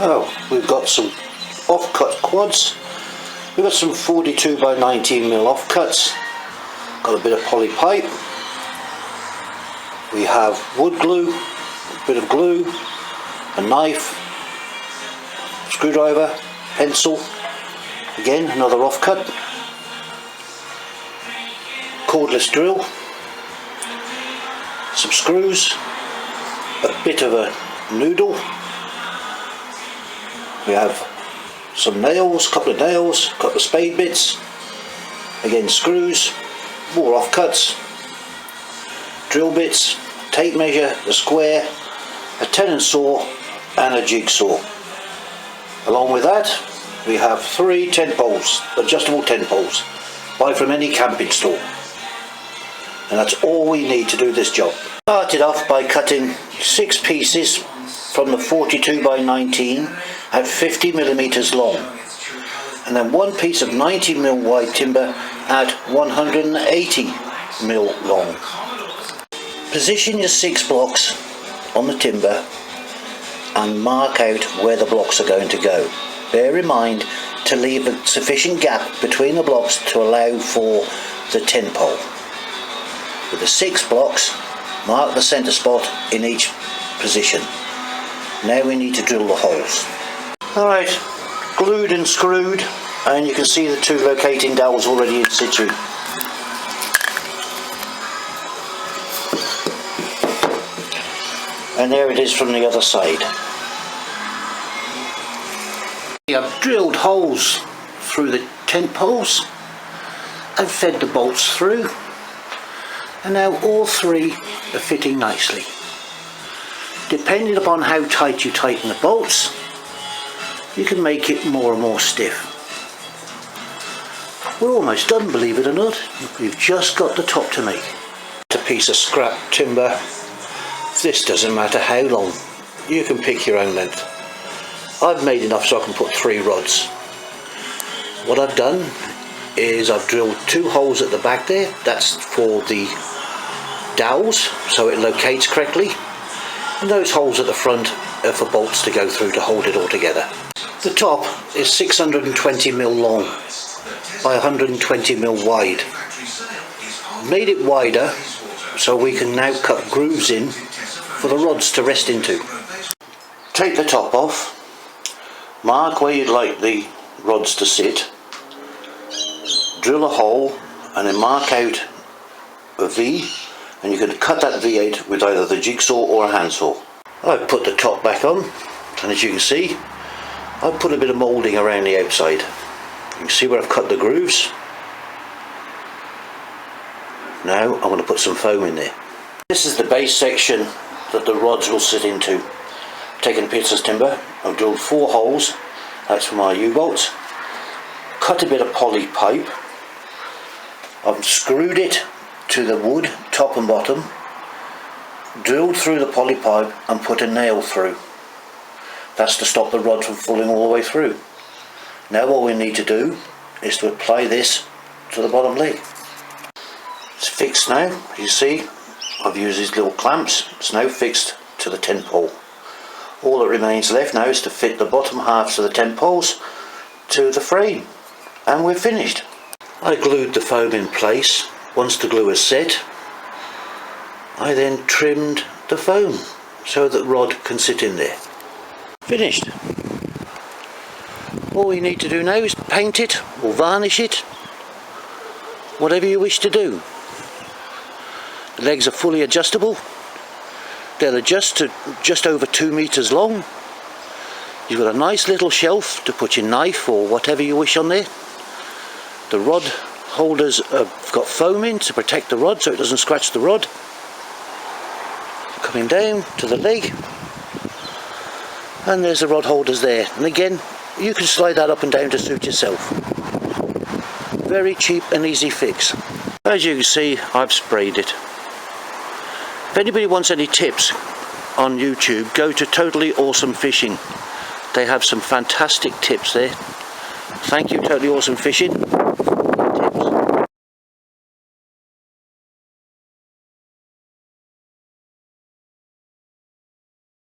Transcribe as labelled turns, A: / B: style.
A: Oh, we've got some offcut quads. We've got some 42 by 19mm offcuts. Got a bit of poly pipe. We have wood glue, a bit of glue, a knife, screwdriver, pencil, again another offcut, cordless drill, some screws, a bit of a noodle. We have some nails, a couple of spade bits, again screws, more offcuts, drill bits, tape measure, a square, a tenon saw and a jigsaw. Along with that we have 3 tent poles, adjustable tent poles, buy from any camping store, and that's all we need to do this job. Started off by cutting 6 pieces from the 42 by 19 at 50mm long, and then 1 piece of 90mm wide timber at 180mm long. Position your 6 blocks on the timber and mark out where the blocks are going to go. Bear in mind to leave a sufficient gap between the blocks to allow for the tent pole. With the 6 blocks, mark the centre spot in each position. Now we need to drill the holes. Alright, glued and screwed, and you can see the 2 locating dowels already in situ. And there it is from the other side. I've drilled holes through the tent poles and fed the bolts through, and now all 3 are fitting nicely. Depending upon how tight you tighten the bolts, you can make it more and more stiff. We're almost done, believe it or not. We've just got the top to make. A piece of scrap timber. This doesn't matter how long, you can pick your own length. I've made enough so I can put 3 rods. What I've done is I've drilled 2 holes at the back there, that's for the dowels so it locates correctly, and those holes at the front are for bolts to go through to hold it all together. The top is 620mm long by 120mm wide. Made it wider so we can now cut grooves in for the rods to rest into. Take the top off, mark where you'd like the rods to sit, drill a hole and then mark out a V, and you can cut that V out with either the jigsaw or a handsaw. I've put the top back on, and as you can see I've put a bit of moulding around the outside. You can see where I've cut the grooves. Now I'm going to put some foam in there. This is the base section that the rods will sit into. I've taken a piece of timber, I've drilled 4 holes, that's for my U-bolts, cut a bit of poly pipe, I've screwed it to the wood top and bottom, drilled through the poly pipe and put a nail through. That's to stop the rod from falling all the way through. Now all we need to do is to apply this to the bottom leg. It's fixed now, you see. I've used these little clamps. It's now fixed to the tent pole. All that remains left now is to fit the bottom halves of the tent poles to the frame, and we're finished. I glued the foam in place. Once the glue is set, I then trimmed the foam so that rod can sit in there. Finished. All we need to do now is paint it or varnish it, whatever you wish to do. The legs are fully adjustable. They'll adjust to just over 2 meters long. You've got a nice little shelf to put your knife or whatever you wish on there. The rod holders have got foam in to protect the rod so it doesn't scratch the rod. Coming down to the leg, and there's the rod holders there, and again you can slide that up and down to suit yourself. Very cheap and easy fix. As you can see, I've sprayed it. If anybody wants any tips on YouTube, go to Totally Awesome Fishing. They have some fantastic tips there. Thank you, Totally Awesome Fishing.